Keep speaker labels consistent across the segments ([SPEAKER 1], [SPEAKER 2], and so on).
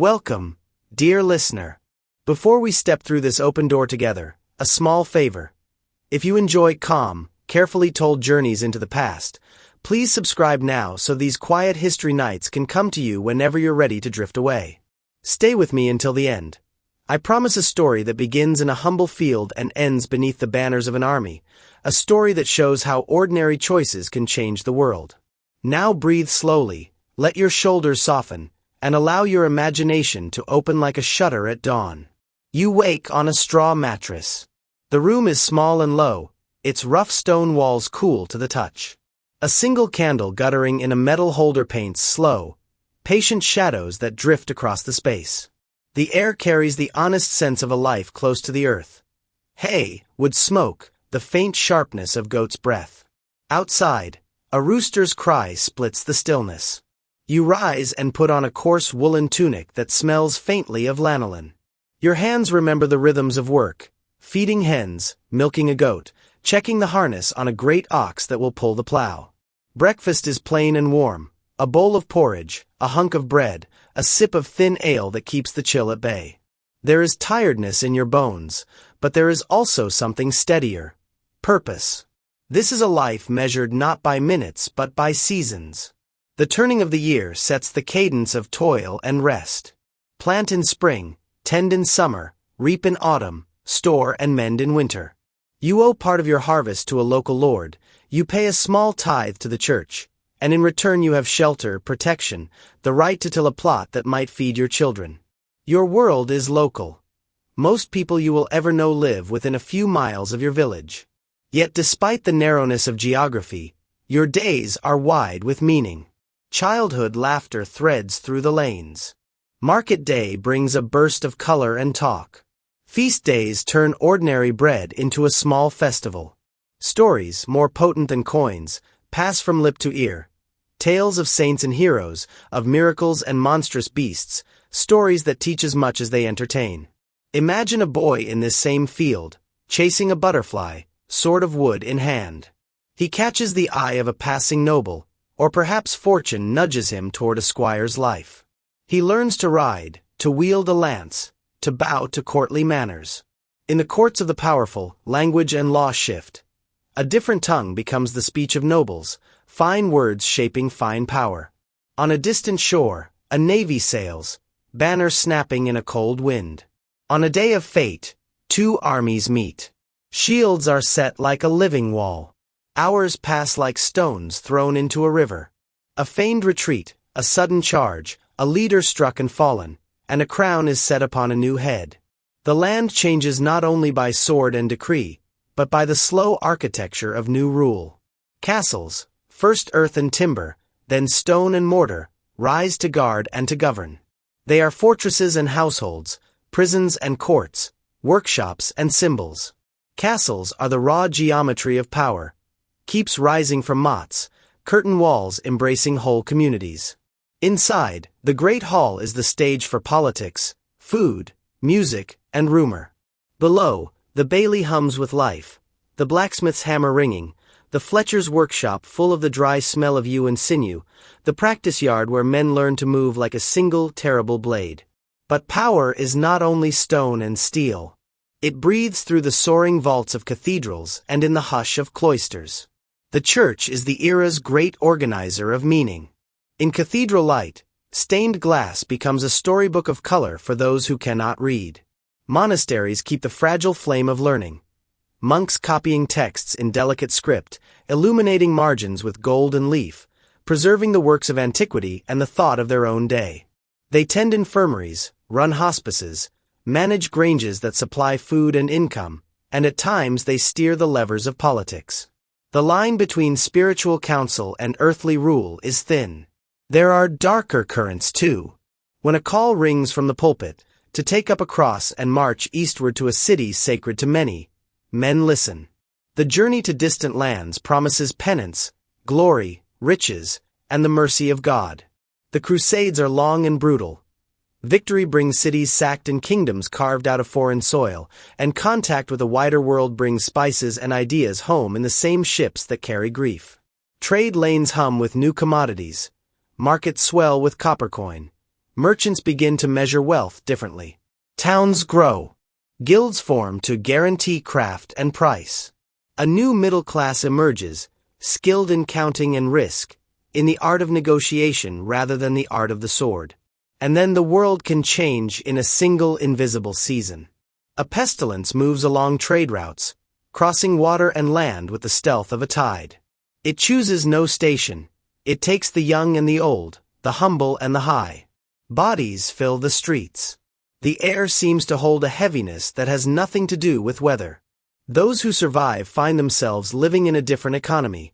[SPEAKER 1] Welcome, dear listener. Before we step through this open door together, a small favor. If you enjoy calm, carefully told journeys into the past, please subscribe now so these quiet history nights can come to you whenever you're ready to drift away. Stay with me until the end. I promise a story that begins in a humble field and ends beneath the banners of an army, a story that shows how ordinary choices can change the world. Now breathe slowly, let your shoulders soften, and allow your imagination to open like a shutter at dawn. You wake on a straw mattress. The room is small and low, its rough stone walls cool to the touch. A single candle guttering in a metal holder paints slow, patient shadows that drift across the space. The air carries the honest sense of a life close to the earth. Hay, wood smoke, the faint sharpness of goat's breath. Outside, a rooster's cry splits the stillness. You rise and put on a coarse woolen tunic that smells faintly of lanolin. Your hands remember the rhythms of work, feeding hens, milking a goat, checking the harness on a great ox that will pull the plow. Breakfast is plain and warm, a bowl of porridge, a hunk of bread, a sip of thin ale that keeps the chill at bay. There is tiredness in your bones, but there is also something steadier. Purpose. This is a life measured not by minutes but by seasons. The turning of the year sets the cadence of toil and rest. Plant in spring, tend in summer, reap in autumn, store and mend in winter. You owe part of your harvest to a local lord, you pay a small tithe to the church, and in return you have shelter, protection, the right to till a plot that might feed your children. Your world is local. Most people you will ever know live within a few miles of your village. Yet despite the narrowness of geography, your days are wide with meaning. Childhood laughter threads through the lanes. Market day brings a burst of color and talk. Feast days turn ordinary bread into a small festival. Stories, more potent than coins, pass from lip to ear. Tales of saints and heroes, of miracles and monstrous beasts, stories that teach as much as they entertain. Imagine a boy in this same field, chasing a butterfly, sword of wood in hand. He catches the eye of a passing noble, or perhaps fortune nudges him toward a squire's life. He learns to ride, to wield a lance, to bow to courtly manners. In the courts of the powerful, language and law shift. A different tongue becomes the speech of nobles, fine words shaping fine power. On a distant shore, a navy sails, banner snapping in a cold wind. On a day of fate, two armies meet. Shields are set like a living wall. Hours pass like stones thrown into a river. A feigned retreat, a sudden charge, a leader struck and fallen, and a crown is set upon a new head. The land changes not only by sword and decree, but by the slow architecture of new rule. Castles, first earth and timber, then stone and mortar, rise to guard and to govern. They are fortresses and households, prisons and courts, workshops and symbols. Castles are the raw geometry of power. Keeps rising from moats, curtain walls embracing whole communities. Inside, the Great Hall is the stage for politics, food, music, and rumor. Below, the bailey hums with life, the blacksmith's hammer ringing, the fletcher's workshop full of the dry smell of yew and sinew, the practice yard where men learn to move like a single terrible blade. But power is not only stone and steel. It breathes through the soaring vaults of cathedrals and in the hush of cloisters. The church is the era's great organizer of meaning. In cathedral light, stained glass becomes a storybook of color for those who cannot read. Monasteries keep the fragile flame of learning. Monks copying texts in delicate script, illuminating margins with gold and leaf, preserving the works of antiquity and the thought of their own day. They tend infirmaries, run hospices, manage granges that supply food and income, and at times they steer the levers of politics. The line between spiritual counsel and earthly rule is thin. There are darker currents too. When a call rings from the pulpit, to take up a cross and march eastward to a city sacred to many, men listen. The journey to distant lands promises penance, glory, riches, and the mercy of God. The crusades are long and brutal. Victory brings cities sacked and kingdoms carved out of foreign soil, and contact with a wider world brings spices and ideas home in the same ships that carry grief. Trade lanes hum with new commodities. Markets swell with copper coin. merchants begin to measure wealth differently. Towns grow. Guilds form to guarantee craft and price. A new middle class emerges, skilled in counting and risk, in the art of negotiation rather than the art of the sword. And then the world can change in a single invisible season. A pestilence moves along trade routes, crossing water and land with the stealth of a tide. It chooses no station. It takes the young and the old, the humble and the high. Bodies fill the streets. The air seems to hold a heaviness that has nothing to do with weather. Those who survive find themselves living in a different economy.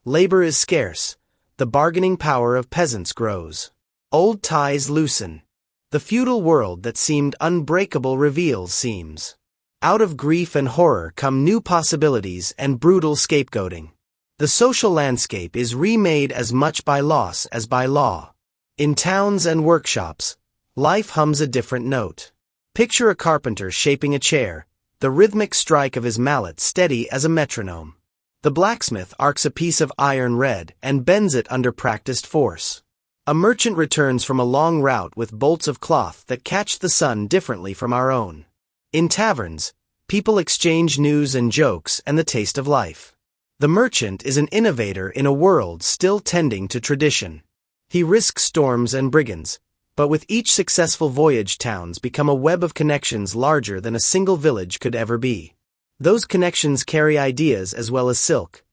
[SPEAKER 1] Labor is scarce. The bargaining power of peasants grows. Old ties loosen. The feudal world that seemed unbreakable reveals seams. Out of grief and horror come new possibilities and brutal scapegoating. The social landscape is remade as much by loss as by law. In towns and workshops, life hums a different note. Picture a carpenter shaping a chair, the rhythmic strike of his mallet steady as a metronome. The blacksmith arcs a piece of iron red and bends it under practiced force. A merchant returns from a long route with bolts of cloth that catch the sun differently from our own. In taverns, people exchange news and jokes and the taste of life. The merchant is an innovator in a world still tending to tradition. He risks storms and brigands, but with each successful voyage towns become a web of connections larger than a single village could ever be. Those connections carry ideas as well as silk.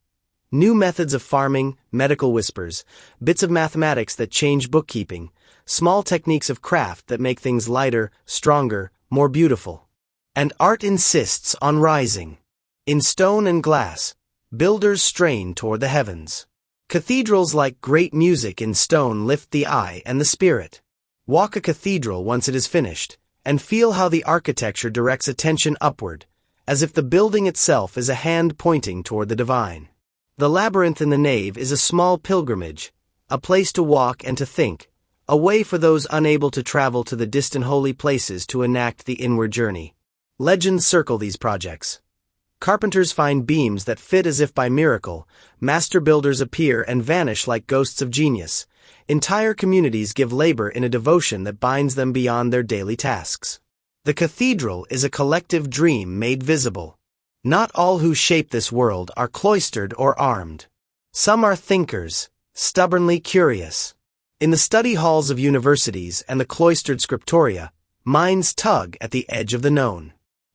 [SPEAKER 1] New methods of farming, medical whispers, bits of mathematics that change bookkeeping, small techniques of craft that make things lighter, stronger, more beautiful. And art insists on rising. In stone and glass, builders strain toward the heavens. Cathedrals like great music in stone lift the eye and the spirit. Walk a cathedral once it is finished, and feel how the architecture directs attention upward, as if the building itself is a hand pointing toward the divine. The labyrinth in the nave is a small pilgrimage, a place to walk and to think, a way for those unable to travel to the distant holy places to enact the inward journey. Legends circle these projects. Carpenters find beams that fit as if by miracle, master builders appear and vanish like ghosts of genius. Entire communities give labor in a devotion that binds them beyond their daily tasks. The cathedral is a collective dream made visible. Not all who shape this world are cloistered or armed. Some are thinkers, stubbornly curious. In the study halls of universities and the cloistered scriptoria, minds tug at the edge of the known.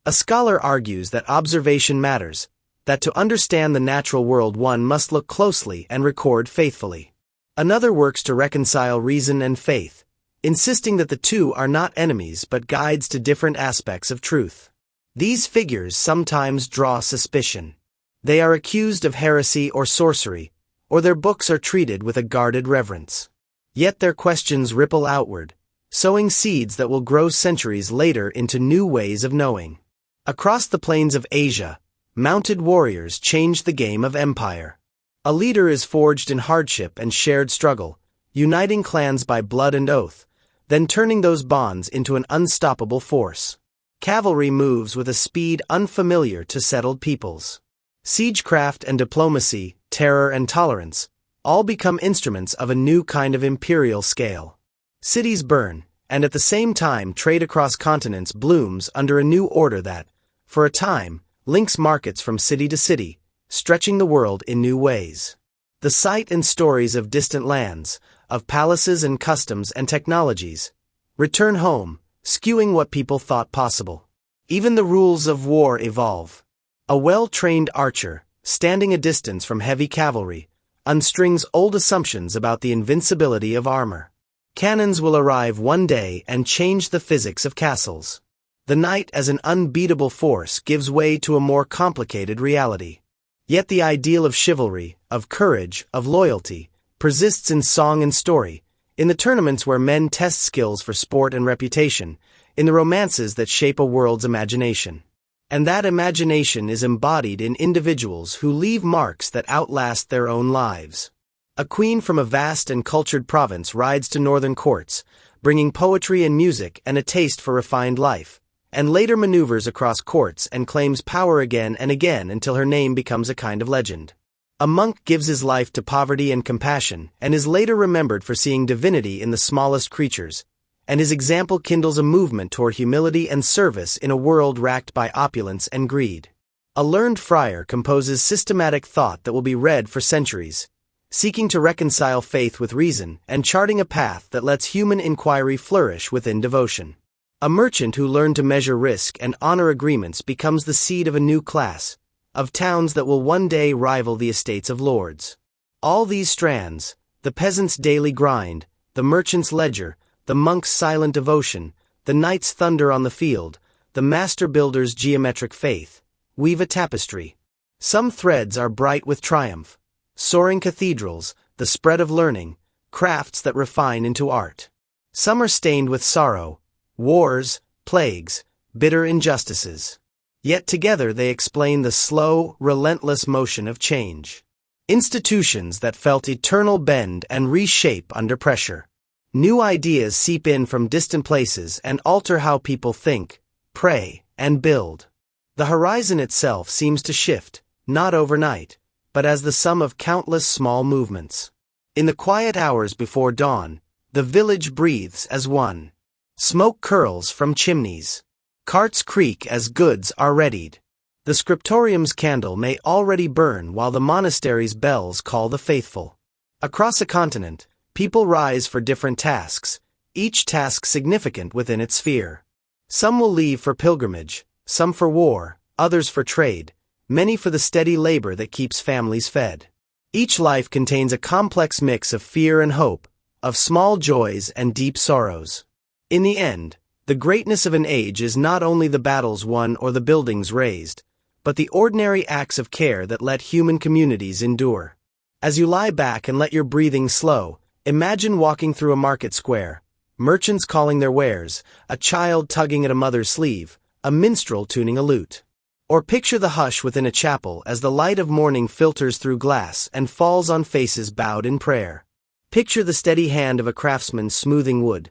[SPEAKER 1] A scholar argues that observation matters, that to understand the natural world one must look closely and record faithfully. Another works to reconcile reason and faith, insisting that the two are not enemies but guides to different aspects of truth. These figures sometimes draw suspicion. They are accused of heresy or sorcery, or their books are treated with a guarded reverence. Yet their questions ripple outward, sowing seeds that will grow centuries later into new ways of knowing. Across the plains of Asia, mounted warriors change the game of empire. A leader is forged in hardship and shared struggle, uniting clans by blood and oath, then turning those bonds into an unstoppable force. Cavalry moves with a speed unfamiliar to settled peoples. Siegecraft and diplomacy, terror and tolerance, all become instruments of a new kind of imperial scale. Cities burn, and at the same time trade across continents blooms under a new order that, for a time, links markets from city to city, stretching the world in new ways. The sight and stories of distant lands, of palaces and customs and technologies, return home, skewing what people thought possible. Even the rules of war evolve. A well-trained archer, standing a distance from heavy cavalry, unstrings old assumptions about the invincibility of armor. Cannons will arrive one day and change the physics of castles. The knight as an unbeatable force gives way to a more complicated reality. Yet the ideal of chivalry, of courage, of loyalty, persists in song and story, in the tournaments where men test skills for sport and reputation, in the romances that shape a world's imagination. And that imagination is embodied in individuals who leave marks that outlast their own lives. A queen from a vast and cultured province rides to northern courts, bringing poetry and music and a taste for refined life, and later maneuvers across courts and claims power again and again until her name becomes a kind of legend. A monk gives his life to poverty and compassion and is later remembered for seeing divinity in the smallest creatures, and his example kindles a movement toward humility and service in a world racked by opulence and greed. A learned friar composes systematic thought that will be read for centuries, seeking to reconcile faith with reason and charting a path that lets human inquiry flourish within devotion. A merchant who learned to measure risk and honor agreements becomes the seed of a new class, of towns that will one day rival the estates of lords. All these strands, the peasant's daily grind, the merchant's ledger, the monk's silent devotion, the knight's thunder on the field, the master builder's geometric faith, weave a tapestry. Some threads are bright with triumph, soaring cathedrals, the spread of learning, crafts that refine into art. Some are stained with sorrow, wars, plagues, bitter injustices. Yet together they explain the slow, relentless motion of change. Institutions that felt eternal bend and reshape under pressure. New ideas seep in from distant places and alter how people think, pray, and build. The horizon itself seems to shift, not overnight, but as the sum of countless small movements. In the quiet hours before dawn, the village breathes as one. Smoke curls from chimneys. Carts creak as goods are readied. The scriptorium's candle may already burn while the monastery's bells call the faithful. Across a continent, people rise for different tasks, each task significant within its sphere. Some will leave for pilgrimage, some for war, others for trade, many for the steady labor that keeps families fed. Each life contains a complex mix of fear and hope, of small joys and deep sorrows. In the end, the greatness of an age is not only the battles won or the buildings raised, but the ordinary acts of care that let human communities endure. As you lie back and let your breathing slow, imagine walking through a market square, merchants calling their wares, a child tugging at a mother's sleeve, a minstrel tuning a lute. Or picture the hush within a chapel as the light of morning filters through glass and falls on faces bowed in prayer. Picture the steady hand of a craftsman smoothing wood,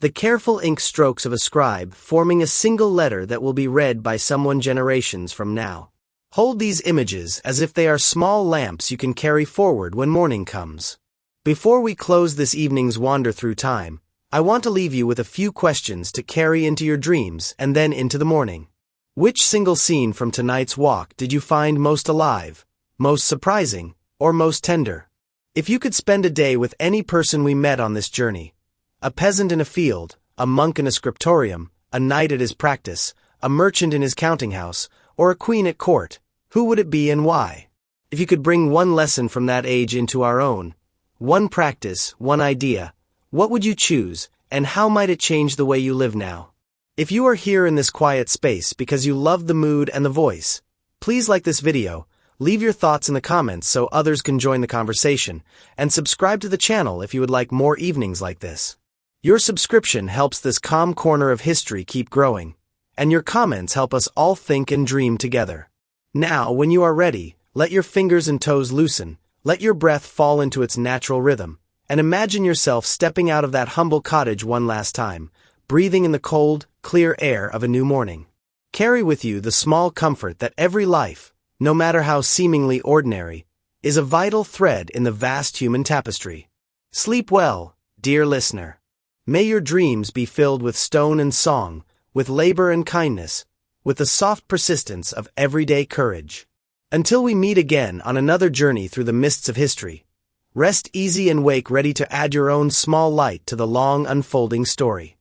[SPEAKER 1] the careful ink strokes of a scribe forming a single letter that will be read by someone generations from now. Hold these images as if they are small lamps you can carry forward when morning comes. Before we close this evening's wander through time, I want to leave you with a few questions to carry into your dreams and then into the morning. Which single scene from tonight's walk did you find most alive, most surprising, or most tender? If you could spend a day with any person we met on this journey, a peasant in a field, a monk in a scriptorium, a knight at his practice, a merchant in his counting house, or a queen at court, who would it be and why? If you could bring one lesson from that age into our own, one practice, one idea, what would you choose, and how might it change the way you live now? If you are here in this quiet space because you love the mood and the voice, please like this video, leave your thoughts in the comments so others can join the conversation, and subscribe to the channel if you would like more evenings like this. Your subscription helps this calm corner of history keep growing, and your comments help us all think and dream together. Now, when you are ready, let your fingers and toes loosen, let your breath fall into its natural rhythm, and imagine yourself stepping out of that humble cottage one last time, breathing in the cold, clear air of a new morning. Carry with you the small comfort that every life, no matter how seemingly ordinary, is a vital thread in the vast human tapestry. Sleep well, dear listener. May your dreams be filled with stone and song, with labor and kindness, with the soft persistence of everyday courage. Until we meet again on another journey through the mists of history, rest easy and wake ready to add your own small light to the long unfolding story.